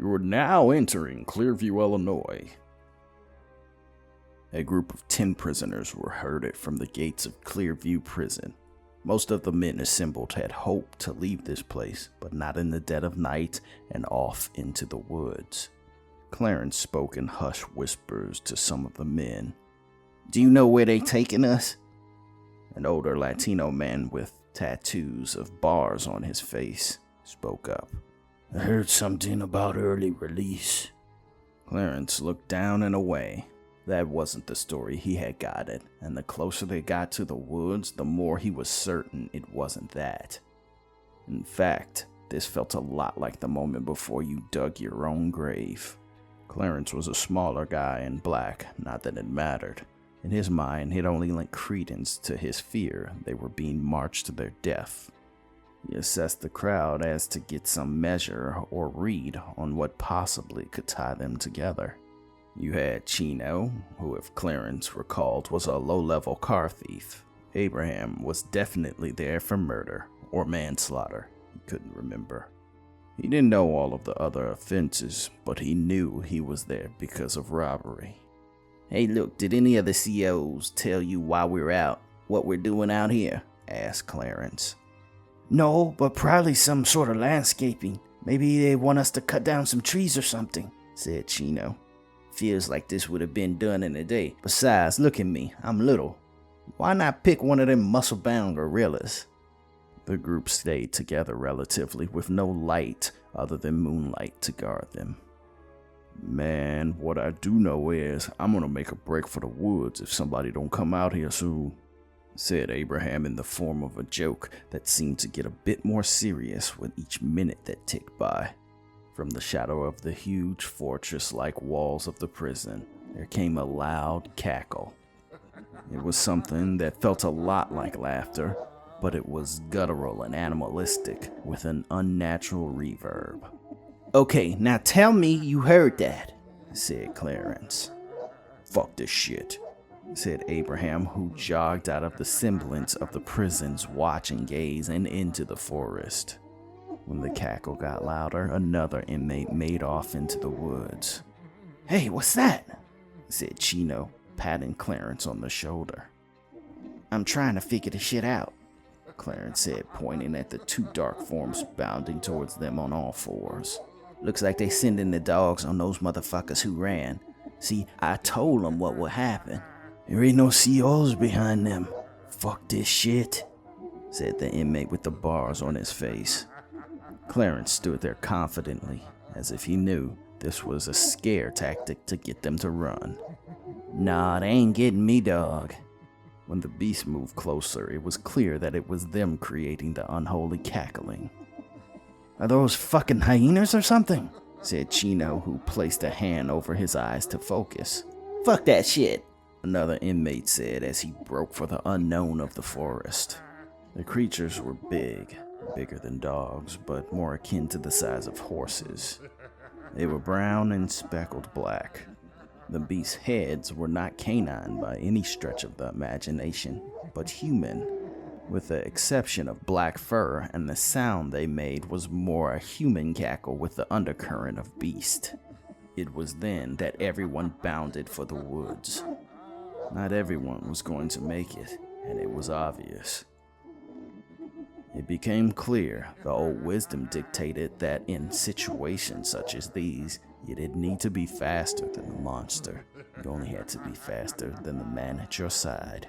You are now entering Clearview, Illinois. A group of 10 prisoners were herded from the gates of Clearview Prison. Most of the men assembled had hoped to leave this place, but not in the dead of night and off into the woods. Clarence spoke in hushed whispers to some of the men. "Do you know where they taking us?" An older Latino man with tattoos of bars on his face spoke up. "I heard something about early release." Clarence looked down and away. That wasn't the story he had gotten, and the closer they got to the woods, the more he was certain it wasn't that. In fact, this felt a lot like the moment before you dug your own grave. Clarence was a smaller guy in black, not that it mattered. In his mind, it only lent credence to his fear they were being marched to their death. He assessed the crowd as to get some measure or read on what possibly could tie them together. You had Chino, who if Clarence recalled was a low-level car thief. Abraham was definitely there for murder or manslaughter. He couldn't remember. He didn't know all of the other offenses, but he knew he was there because of robbery. "Hey look, did any of the COs tell you why we're out, what we're doing out here?" asked Clarence. "No, but probably some sort of landscaping. Maybe they want us to cut down some trees or something," said Chino. "Feels like this would have been done in a day. Besides, look at me, I'm little. Why not pick one of them muscle-bound gorillas?" The group stayed together relatively, with no light other than moonlight to guard them. "Man, what I do know is I'm gonna make a break for the woods if somebody don't come out here soon," said Abraham in the form of a joke that seemed to get a bit more serious with each minute that ticked by. From the shadow of the huge fortress-like walls of the prison, there came a loud cackle. It was something that felt a lot like laughter, but it was guttural and animalistic with an unnatural reverb. "Okay, now tell me you heard that," said Clarence. "Fuck this shit," said Abraham, who jogged out of the semblance of the prison's watching gaze and into the forest. When the cackle got louder, another inmate made off into the woods. "Hey, what's that?" said Chino, patting Clarence on the shoulder. "I'm trying to figure the shit out," Clarence said, pointing at the two dark forms bounding towards them on all fours. "Looks like they sending the dogs on those motherfuckers who ran. See, I told them what would happen." "There ain't no COs behind them. Fuck this shit," said the inmate with the bars on his face. Clarence stood there confidently, as if he knew this was a scare tactic to get them to run. "Nah, they ain't getting me, dog." When the beast moved closer, it was clear that it was them creating the unholy cackling. "Are those fucking hyenas or something?" said Chino, who placed a hand over his eyes to focus. "Fuck that shit," another inmate said as he broke for the unknown of the forest. The creatures were bigger than dogs, but more akin to the size of horses. They were brown and speckled black. The beasts' heads were not canine by any stretch of the imagination, but human, with the exception of black fur, and the sound they made was more a human cackle with the undercurrent of beast. It was then that everyone bounded for the woods. Not everyone was going to make it, and it was obvious. It became clear the old wisdom dictated that in situations such as these, you didn't need to be faster than the monster. You only had to be faster than the man at your side.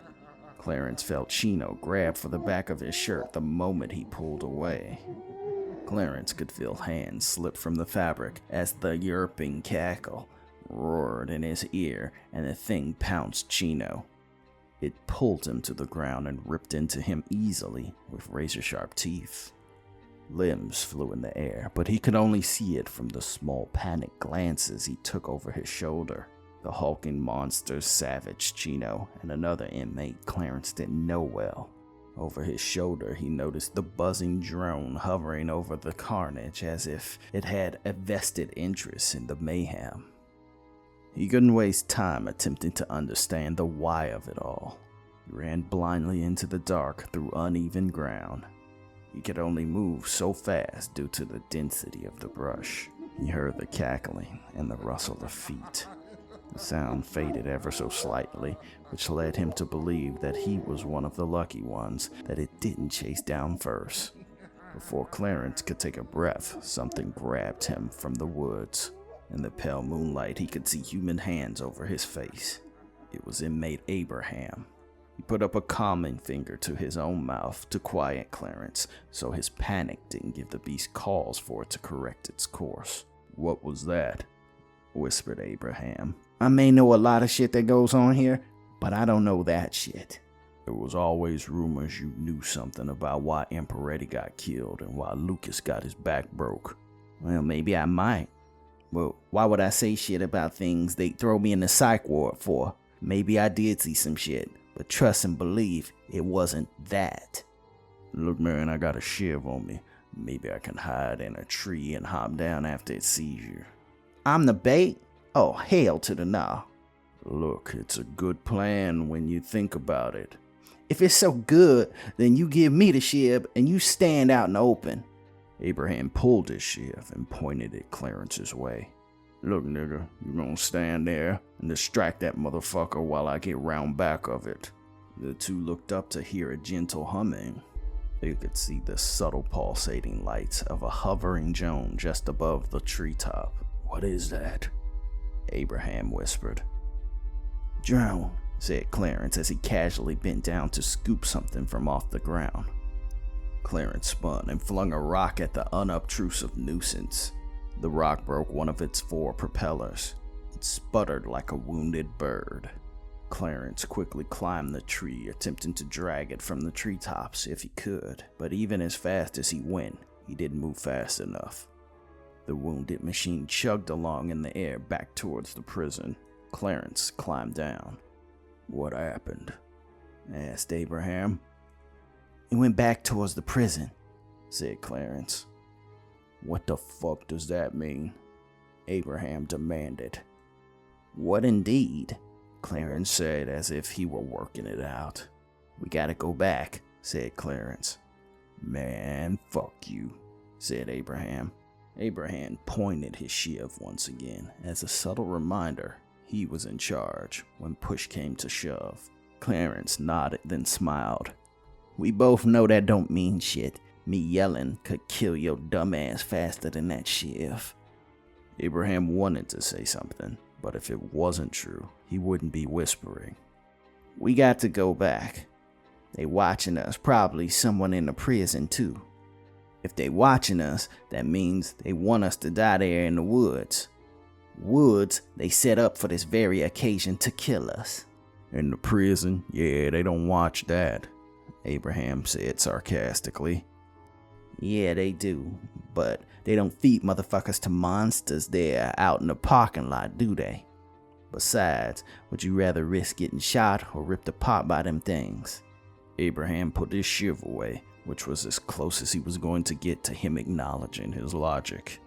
Clarence felt Chino grab for the back of his shirt the moment he pulled away. Clarence could feel hands slip from the fabric as the yerping cackle roared in his ear and the thing pounced Chino. It pulled him to the ground and ripped into him easily with razor-sharp teeth. Limbs flew in the air, but he could only see it from the small panicked glances he took over his shoulder. The hulking monster savaged Chino and another inmate Clarence didn't know well. Over his shoulder, he noticed the buzzing drone hovering over the carnage as if it had a vested interest in the mayhem. He couldn't waste time attempting to understand the why of it all. He ran blindly into the dark through uneven ground. He could only move so fast due to the density of the brush. He heard the cackling and the rustle of feet. The sound faded ever so slightly, which led him to believe that he was one of the lucky ones that it didn't chase down first. Before Clarence could take a breath, something grabbed him from the woods. In the pale moonlight, he could see human hands over his face. It was inmate Abraham. He put up a calming finger to his own mouth to quiet Clarence, so his panic didn't give the beast cause for it to correct its course. "What was that?" whispered Abraham. "I may know a lot of shit that goes on here, but I don't know that shit." "There was always rumors you knew something about why Emperetti got killed and why Lucas got his back broke." "Well, maybe I might. But why would I say shit about things they throw me in the psych ward for? Maybe I did see some shit, but trust and believe it wasn't that." "Look, man, I got a shiv on me. Maybe I can hide in a tree and hop down after it sees you." "I'm the bait? Oh, hell to the no." "Look, it's a good plan when you think about it." "If it's so good, then you give me the shiv and you stand out in the open." Abraham pulled his shiv and pointed it Clarence's way. "Look, nigga, you gonna stand there and distract that motherfucker while I get round back of it." The two looked up to hear a gentle humming. They could see the subtle pulsating lights of a hovering drone just above the treetop. "What is that?" Abraham whispered. "Drone," said Clarence as he casually bent down to scoop something from off the ground. Clarence spun and flung a rock at the unobtrusive nuisance. The rock broke one of its 4 propellers. It sputtered like a wounded bird. Clarence quickly climbed the tree, attempting to drag it from the treetops if he could, but even as fast as he went, he didn't move fast enough. The wounded machine chugged along in the air back towards the prison. Clarence climbed down. "What happened?" asked Abraham. "It went back towards the prison," said Clarence. "What the fuck does that mean?" Abraham demanded. "What indeed?" Clarence said as if he were working it out. "We gotta go back," said Clarence. "Man, fuck you," said Abraham. Abraham pointed his shiv once again as a subtle reminder he was in charge when push came to shove. Clarence nodded then smiled. "We both know that don't mean shit. Me yelling could kill your dumb ass faster than that shiv." Abraham wanted to say something, but if it wasn't true, he wouldn't be whispering. "We got to go back. They watching us, probably someone in the prison too. If they watching us, that means they want us to die there in the woods. Woods they set up for this very occasion to kill us." "In the prison? Yeah, they don't watch that," Abraham said sarcastically. "Yeah, they do, but they don't feed motherfuckers to monsters there out in the parking lot, do they? Besides, would you rather risk getting shot or ripped apart by them things?" Abraham put his shiv away, which was as close as he was going to get to him acknowledging his logic.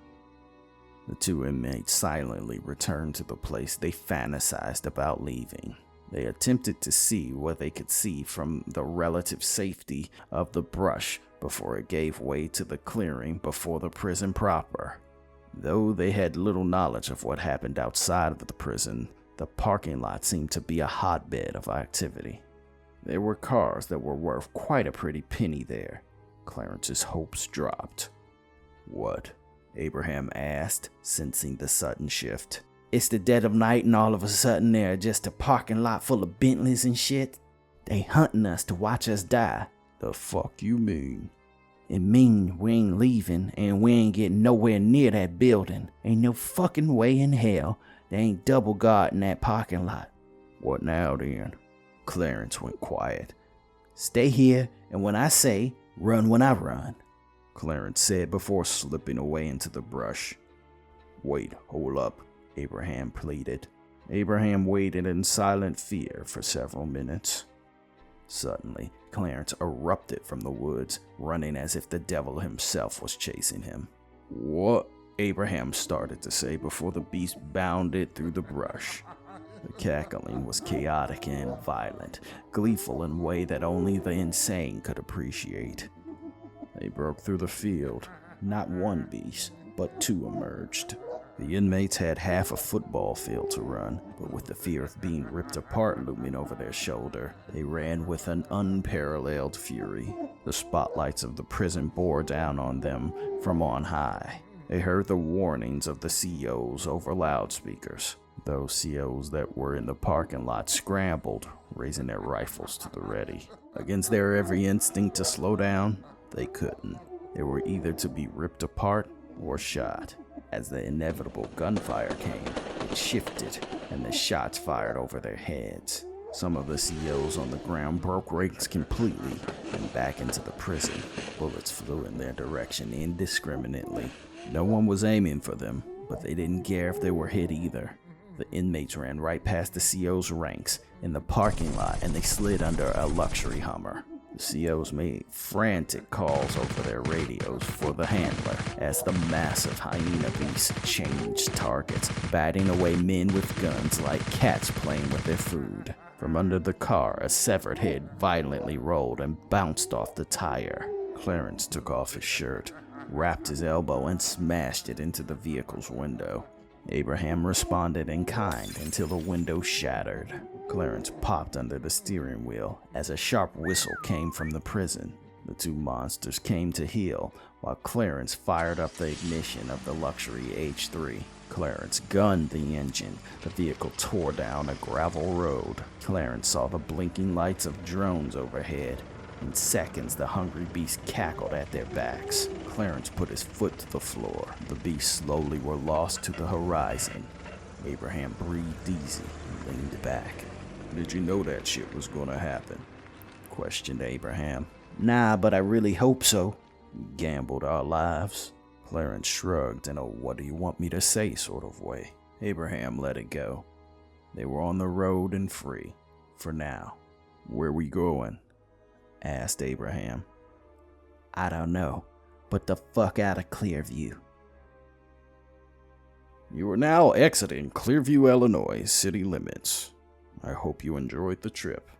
The 2 inmates silently returned to the place they fantasized about leaving. They attempted to see what they could see from the relative safety of the brush before it gave way to the clearing before the prison proper. Though they had little knowledge of what happened outside of the prison, the parking lot seemed to be a hotbed of activity. There were cars that were worth quite a pretty penny there. Clarence's hopes dropped. "What?" Abraham asked, sensing the sudden shift. "It's the dead of night and all of a sudden there just a parking lot full of Bentleys and shit. They hunting us to watch us die." "The fuck you mean?" "It mean we ain't leaving and we ain't getting nowhere near that building. Ain't no fucking way in hell they ain't double guarding that parking lot." "What now then?" Clarence went quiet. "Stay here and when I say, run when I run," Clarence said before slipping away into the brush. "Wait, hold up," Abraham pleaded. Abraham waited in silent fear for several minutes. Suddenly, Clarence erupted from the woods, running as if the devil himself was chasing him. "What?" Abraham started to say before the beast bounded through the brush. The cackling was chaotic and violent, gleeful in a way that only the insane could appreciate. They broke through the field, not one beast, but 2 emerged. The inmates had half a football field to run, but with the fear of being ripped apart looming over their shoulder, they ran with an unparalleled fury. The spotlights of the prison bore down on them from on high. They heard the warnings of the COs over loudspeakers. Those COs that were in the parking lot scrambled, raising their rifles to the ready. Against their every instinct to slow down, they couldn't. They were either to be ripped apart or shot. As the inevitable gunfire came, it shifted, and the shots fired over their heads. Some of the COs on the ground broke ranks completely and back into the prison. Bullets flew in their direction indiscriminately. No one was aiming for them, but they didn't care if they were hit either. The inmates ran right past the CO's ranks in the parking lot, and they slid under a luxury Hummer. The COs made frantic calls over their radios for the handler as the massive hyena beast changed targets, batting away men with guns like cats playing with their food. From under the car, a severed head violently rolled and bounced off the tire. Clarence took off his shirt, wrapped his elbow, and smashed it into the vehicle's window. Abraham responded in kind until the window shattered. Clarence popped under the steering wheel as a sharp whistle came from the prison. The 2 monsters came to heel while Clarence fired up the ignition of the luxury H3. Clarence gunned the engine. The vehicle tore down a gravel road. Clarence saw the blinking lights of drones overhead. In seconds, the hungry beasts cackled at their backs. Clarence put his foot to the floor. The beasts slowly were lost to the horizon. Abraham breathed easy and leaned back. "Did you know that shit was gonna happen?" questioned Abraham. "Nah, but I really hope so. We gambled our lives." Clarence shrugged in a "what do you want me to say" sort of way. Abraham let it go. They were on the road and free, for now. "Where we going?" asked Abraham. "I don't know, but the fuck out of Clearview." You are now exiting Clearview, Illinois city limits. I hope you enjoyed the trip.